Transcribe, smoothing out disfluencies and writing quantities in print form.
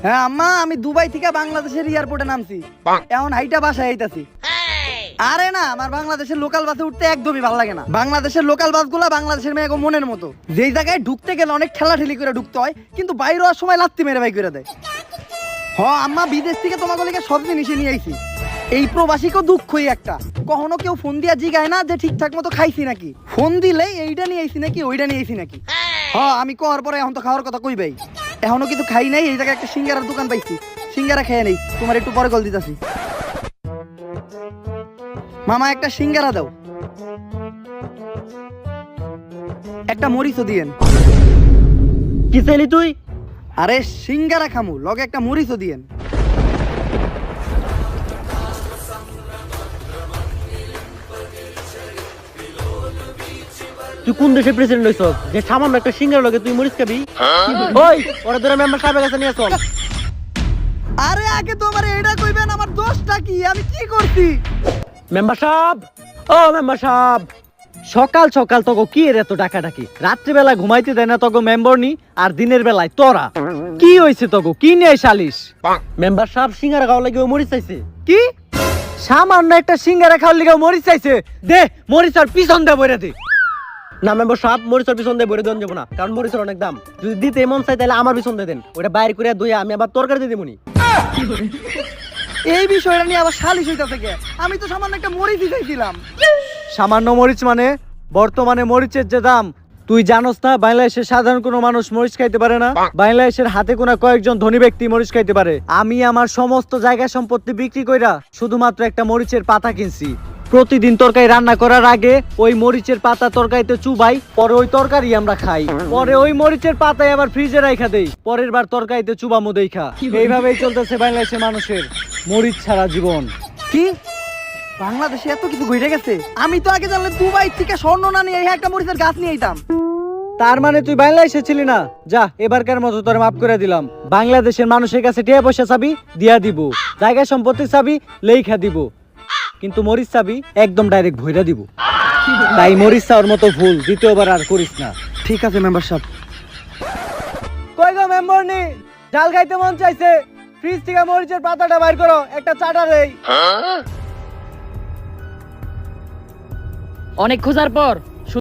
হ্যাঁ আম্মা, আমি দুবাই থেকে বাংলাদেশের এয়ারপোর্টে নামছি, এখন হাইটা বাসায় আইতাছি। আরে না, আমার বাংলাদেশের লোকাল বাসে উঠতে একদমই ভালো লাগে না। বাংলাদেশের লোকাল বাসগুলো বাংলাদেশের মেয়ে মনের মতো, যেই জায়গায় ঢুকতে গেলে অনেক ঠেলাঠেলি করে ঢুকতে হয়, কিন্তু বাইরে হওয়ার সময় লাত্তি মেরে বাই করে দেয়। হ আম্মা, বিদেশ থেকে তোমাকে লিখে সব জিনিসই নিয়ে আইছি। এই প্রবাসীকেও দুঃখই একটা, কখনো কেউ ফোন দিয়া জিগায় না যে ঠিকঠাক মতো খাইছি নাকি, ফোন দিলেই এইটা নিয়ে আইছি নাকি ওইটা নিয়ে আইছি নাকি। হ্যাঁ, আমি করার পরে এখন তো খাওয়ার কথা কইবাই, এখনো কিছু খাই নাই। এই জায়গায় একটা সিঙ্গারার দোকান পাইছি, সিঙ্গারা খেয়ে নেই, তোমার একটু পরে কল দিতেছি। মামা একটা সিঙ্গারা দাও, একটা মরিচও দিয়েন। কি চাইলি তুই? আরে সিঙ্গারা খামু, লগে একটা মরিচও দিয়েন। তুই কোন দেশের প্রেসিডেন্ট হইছ যে সামান্য একটা সিঙ্গার লগে তুই মরিচ খাবি? ওই ওরা ধরে মেম্বার সাহেবের কাছে নিয়ে চল। আরে আগে তোমার এটা কইবেন আমার দোষটা কি, আমি কি করছি? মেম্বার সাহেব, ও মেম্বার সাহেব, সকাল সকাল তোকে কি এর এত ডাকাডাকি? রাত্রিবেলা ঘুমাইতে দেয় না তোকে মেম্বার নি, আর দিনের বেলায় তোরা। কি হইছে তোকে, কি নিয়ে সালিশ? মেম্বার সাহেব সিঙ্গারা খাওয়া লাগে মরিচ চাইছে। কি সামান্য একটা সিঙ্গারা খাওয়ার লিগে মরিচ চাইছে? দে মরিচ আর পিছন দে বইরা দে। না মেম্বার সাহেব, মরিচের পিছন দিয়ে বইরে দেন যাবো না, কারণ মরিচের অনেক দাম। যদি দিতে মন চাই তাহলে আমার পিছন দিয়ে দেন, ওটা বাইরে করে ধুয়ে আমি আবার তরকারি দিয়ে দেবনি। এই বিষয়টা নিয়ে আবার সালিশ হইতাছে কে? আমি তো সামান্য একটা মরিচই চাইছিলাম। সামান্য মরিচ মানে? বর্তমানে মরিচের যে দাম তুই জানোস না? বাংলাদেশের সাধারণ কোনো মানুষ মরিচ খাইতে পারে না, বাংলাদেশের হাতে গোনা কয়েকজন ধনী ব্যক্তি মরিচ খাইতে পারে। আমি আমার সমস্ত জায়গা সম্পত্তি বিক্রি কইরা শুধুমাত্র একটা মরিচের পাতা কিনছি। প্রতিদিন তরকারি রান্না করার আগে ওই মরিচের পাতা তরকারিতে চুবাই, পরে ওই তরকারি আমরা খাই, পরে ওই মরিচের পাতায় আবার ফ্রিজে রাখা দেই, পরের বার তরকারিতে চুবামু দেইখা। এইভাবেই চলতেছে বাংলাদেশের মানুষের মরিচ ছাড়া জীবন। কি বাংলাদেশে এত কিছু ঘটে গেছে? আমি তো আগে জানলে দুবাই থেকে স্বর্ণ না নিয়ে এই একটা মরিচের গাছ নিয়ে আইতাম। তার মানে তুই বাংলাদেশে ছিলি না? যা, এবারকার মতো তোর মাফ করে দিলাম। বাংলাদেশের মানুষের কাছে টিয়া পয়সা চাবি দিয়া দিব, জায়গা সম্পত্তি চাবি লেখা দিব, কিন্তু মরিচ চাবি একদম ডাইরেক্ট ভইরা দিব। তাই মরিচ চাওয়ার মতো ভুল দ্বিতীয়বার আর করিস না। ঠিক আছে মেম্বার সাহেব। কই গো মেম্বার নি, ডাল খাইতে মন চাইছে, ফ্রিজ থেকে মরিচের পাতাটা বাইর করো, একটা চাটা দেই। অনেক খোঁজার পর